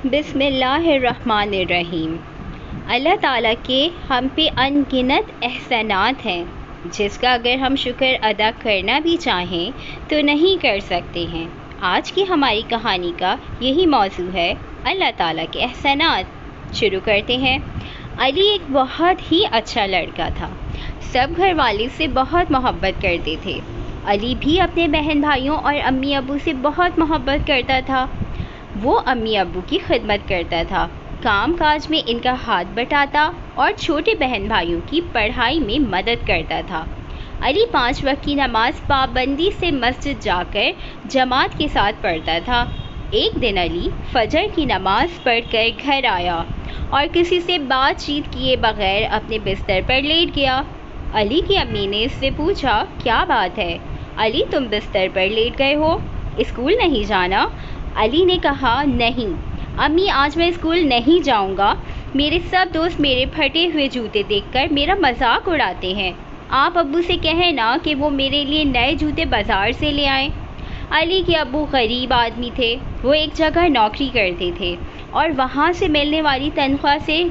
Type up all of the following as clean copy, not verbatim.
بسم اللہ الرحمن الرحیم۔ اللہ تعالیٰ کے ہم پہ ان گنت احسانات ہیں جس کا اگر ہم شکر ادا کرنا بھی چاہیں تو نہیں کر سکتے ہیں۔ آج کی ہماری کہانی کا یہی موضوع ہے، اللہ تعالیٰ کے احسانات۔ شروع کرتے ہیں۔ علی ایک بہت ہی اچھا لڑکا تھا، سب گھر والے سے بہت محبت کرتے تھے۔ علی بھی اپنے بہن بھائیوں اور امی ابو سے بہت محبت کرتا تھا۔ وہ امی ابو کی خدمت کرتا تھا، کام کاج میں ان کا ہاتھ بٹاتا اور چھوٹے بہن بھائیوں کی پڑھائی میں مدد کرتا تھا۔ علی 5 وقت کی نماز پابندی سے مسجد جا کر جماعت کے ساتھ پڑھتا تھا۔ ایک دن علی فجر کی نماز پڑھ کر گھر آیا اور کسی سے بات چیت کیے بغیر اپنے بستر پر لیٹ گیا۔ علی کی امی نے اس سے پوچھا، کیا بات ہے علی، تم بستر پر لیٹ گئے ہو، اسکول نہیں جانا؟ علی نے کہا، نہیں امی، آج میں اسکول نہیں جاؤں گا، میرے سب دوست میرے پھٹے ہوئے جوتے دیکھ کر میرا مذاق اڑاتے ہیں، آپ ابو سے کہیں نا کہ وہ میرے لیے نئے جوتے بازار سے لے آئیں۔ علی کے ابو غریب آدمی تھے، وہ ایک جگہ نوکری کرتے تھے اور وہاں سے ملنے والی تنخواہ سے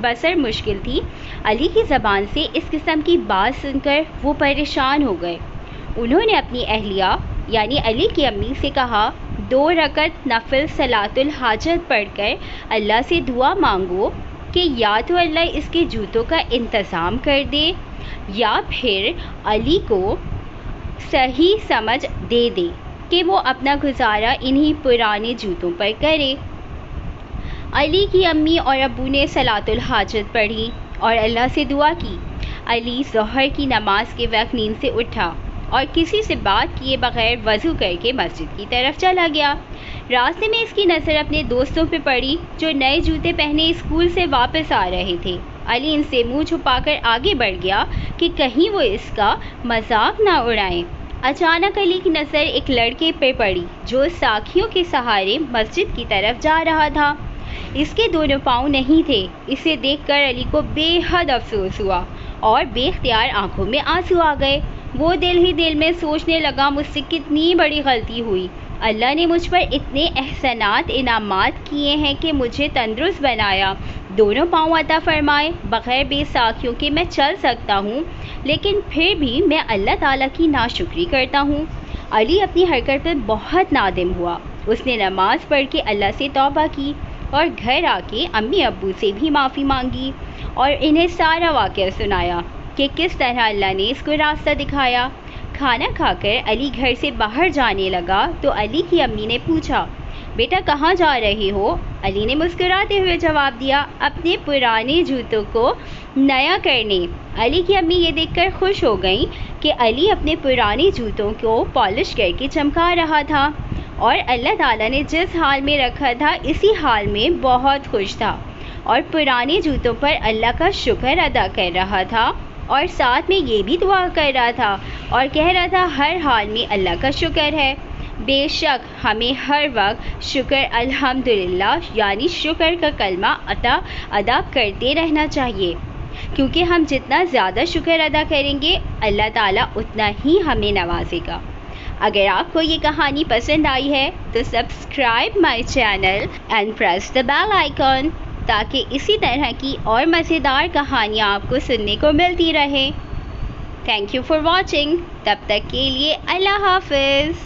بسر مشکل تھی۔ علی کی زبان سے اس قسم کی بات سن کر وہ پریشان ہو گئے۔ انہوں نے اپنی اہلیہ یعنی علی کی امی سے کہا، 2 رکعت نفل صلاۃ الحاجت پڑھ کر اللہ سے دعا مانگو کہ یا تو اللہ اس کے جوتوں کا انتظام کر دے یا پھر علی کو صحیح سمجھ دے دے کہ وہ اپنا گزارا انہی پرانے جوتوں پر کرے۔ علی کی امی اور ابو نے صلاۃ الحاجت پڑھی اور اللہ سے دعا کی۔ علی ظہر کی نماز کے وقت نیند سے اٹھا اور کسی سے بات کیے بغیر وضو کر کے مسجد کی طرف چلا گیا۔ راستے میں اس کی نظر اپنے دوستوں پہ پڑی جو نئے جوتے پہنے اسکول سے واپس آ رہے تھے۔ علی ان سے منہ چھپا کر آگے بڑھ گیا کہ کہیں وہ اس کا مذاق نہ اڑائیں۔ اچانک علی کی نظر ایک لڑکے پہ پڑی جو ساکھیوں کے سہارے مسجد کی طرف جا رہا تھا۔ اس کے دونوں پاؤں نہیں تھے۔ اسے دیکھ کر علی کو بے حد افسوس ہوا اور بے اختیار آنکھوں میں آنسو آ گئے۔ وہ دل ہی دل میں سوچنے لگا، مجھ سے کتنی بڑی غلطی ہوئی، اللہ نے مجھ پر اتنے احسانات انعامات کیے ہیں کہ مجھے تندرست بنایا، دونوں پاؤں عطا فرمائے، بغیر بے ساکھیوں کے میں چل سکتا ہوں، لیکن پھر بھی میں اللہ تعالیٰ کی ناشکری کرتا ہوں۔ علی اپنی حرکت پر بہت نادم ہوا۔ اس نے نماز پڑھ کے اللہ سے توبہ کی اور گھر آ کے امی ابو سے بھی معافی مانگی اور انہیں سارا واقعہ سنایا کہ کس طرح اللہ نے اس کو راستہ دکھایا۔ کھانا کھا کر علی گھر سے باہر جانے لگا تو علی کی امی نے پوچھا، بیٹا کہاں جا رہے ہو؟ علی نے مسکراتے ہوئے جواب دیا، اپنے پرانے جوتوں کو نیا کرنے۔ علی کی امی یہ دیکھ کر خوش ہو گئیں کہ علی اپنے پرانے جوتوں کو پالش کر کے چمکا رہا تھا اور اللہ تعالیٰ نے جس حال میں رکھا تھا اسی حال میں بہت خوش تھا اور پرانے جوتوں پر اللہ کا شکر ادا کر رہا تھا اور ساتھ میں یہ بھی دعا کر رہا تھا اور کہہ رہا تھا، ہر حال میں اللہ کا شکر ہے۔ بے شک ہمیں ہر وقت شکر الحمدللہ یعنی شکر کا کلمہ ادا کرتے رہنا چاہیے، کیونکہ ہم جتنا زیادہ شکر ادا کریں گے اللہ تعالیٰ اتنا ہی ہمیں نوازے گا۔ اگر آپ کو یہ کہانی پسند آئی ہے تو subscribe my channel and press the bell icon تاکہ اسی طرح کی اور مزیدار کہانیاں آپ کو سننے کو ملتی رہیں۔ Thank you for watching. تب تک کے لیے اللہ حافظ۔